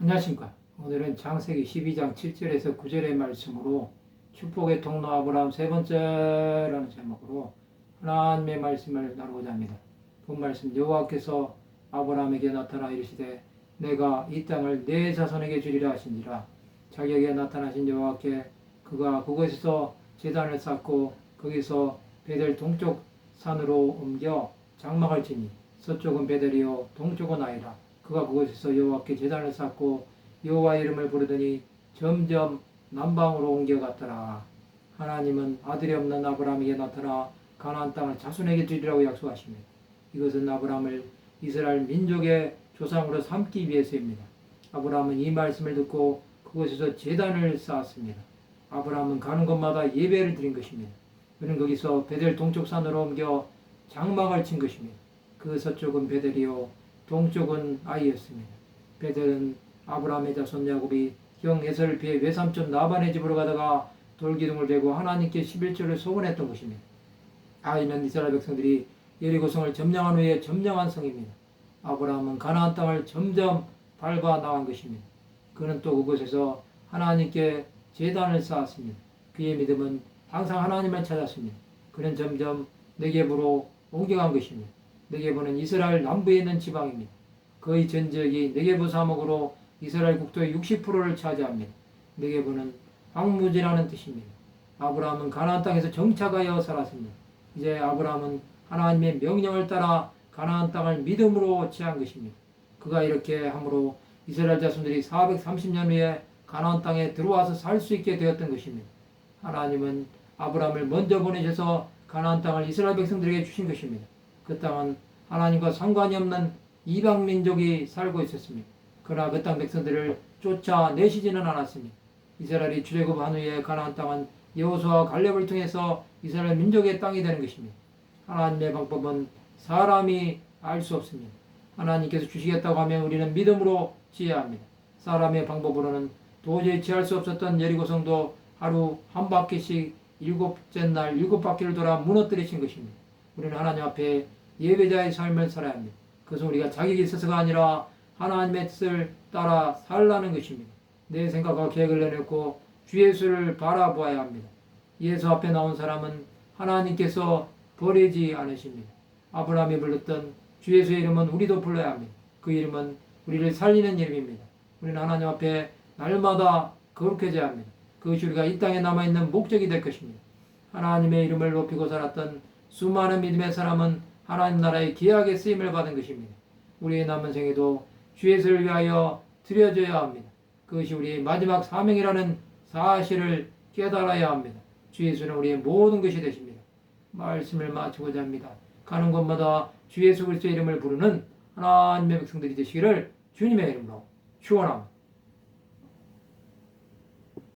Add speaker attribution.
Speaker 1: 안녕하십니까. 오늘은 창세기 12장 7절에서 9절의 말씀으로 축복의 통로 아브라함 세 번째라는 제목으로 하나님의 말씀을 나누고자 합니다. 본 말씀 여호와께서 아브라함에게 나타나 이르시되 내가 이 땅을 내 자손에게 주리라 하신지라. 자기에게 나타나신 여호와께 그가 그곳에서 제단을 쌓고 거기서 베델 동쪽 산으로 옮겨 장막을 치니 서쪽은 베델이요 동쪽은 아이라. 그가 그곳에서 여호와께 제단을 쌓고 여호와 이름을 부르더니 점점 남방으로 옮겨갔더라. 하나님은 아들이 없는 아브라함에게 나타나 가나안 땅을 자손에게 주리라고 약속하십니다. 이것은 아브라함을 이스라엘 민족의 조상으로 삼기 위해서입니다. 아브라함은 이 말씀을 듣고 그곳에서 제단을 쌓았습니다. 아브라함은 가는 곳마다 예배를 드린 것입니다. 그는 거기서 베델 동쪽 산으로 옮겨 장막을 친 것입니다. 그 서쪽은 베델이요 동쪽은 아이였습니다. 베델은 아브라함의 자손 야곱이 형 에서를 피해 외삼촌 라반의 집으로 가다가 돌기둥을 베고 하나님께 11조를 소원했던 것입니다. 아이는 이스라엘 백성들이 여리고성을 점령한 후에 점령한 성입니다. 아브라함은 가나안 땅을 점점 밟아 나간 것입니다. 그는 또 그곳에서 하나님께 제단을 쌓았습니다. 그의 믿음은 항상 하나님을 찾았습니다. 그는 점점 네겝으로 옮겨간 것입니다. 네겝은 이스라엘 남부에 있는 지방입니다. 거의 전 지역이 네겝 사목으로 이스라엘 국토의 60%를 차지합니다. 네겝은 황무지라는 뜻입니다. 아브라함은 가나안 땅에서 정착하여 살았습니다. 이제 아브라함은 하나님의 명령을 따라 가나안 땅을 믿음으로 취한 것입니다. 그가 이렇게 함으로 이스라엘 자손들이 430년 후에 가나안 땅에 들어와서 살 수 있게 되었던 것입니다. 하나님은 아브라함을 먼저 보내셔서 가나안 땅을 이스라엘 백성들에게 주신 것입니다. 그 땅은 하나님과 상관이 없는 이방 민족이 살고 있었습니다. 그러나 그 땅 백성들을 쫓아내시지는 않았습니다. 이스라엘이 출애굽한 후에 가나안 땅은 여호수아와 갈렙을 통해서 이스라엘 민족의 땅이 되는 것입니다. 하나님의 방법은 사람이 알 수 없습니다. 하나님께서 주시겠다고 하면 우리는 믿음으로 지어야 합니다. 사람의 방법으로는 도저히 지할 수 없었던 여리고성도 하루 한 바퀴씩 7째 날 7바퀴를 돌아 무너뜨리신 것입니다. 우리는 하나님 앞에 예배자의 삶을 살아야 합니다. 그것은 우리가 자격이 있어서가 아니라 하나님의 뜻을 따라 살라는 것입니다. 내 생각과 계획을 내놓고 주 예수를 바라보아야 합니다. 예수 앞에 나온 사람은 하나님께서 버리지 않으십니다. 아브라함이 불렀던 주 예수의 이름은 우리도 불러야 합니다. 그 이름은 우리를 살리는 이름입니다. 우리는 하나님 앞에 날마다 거룩해져야 합니다. 그것이 우리가 이 땅에 남아있는 목적이 될 것입니다. 하나님의 이름을 높이고 살았던 수많은 믿음의 사람은 하나님 나라의 귀하게 쓰임을 받은 것입니다. 우리의 남은 생에도 주 예수를 위하여 드려져야 합니다. 그것이 우리의 마지막 사명이라는 사실을 깨달아야 합니다. 주 예수는 우리의 모든 것이 되십니다. 말씀을 마치고자 합니다. 가는 곳마다 주 예수 그리스도의 이름을 부르는 하나님의 백성들이 되시기를 주님의 이름으로 축원합니다.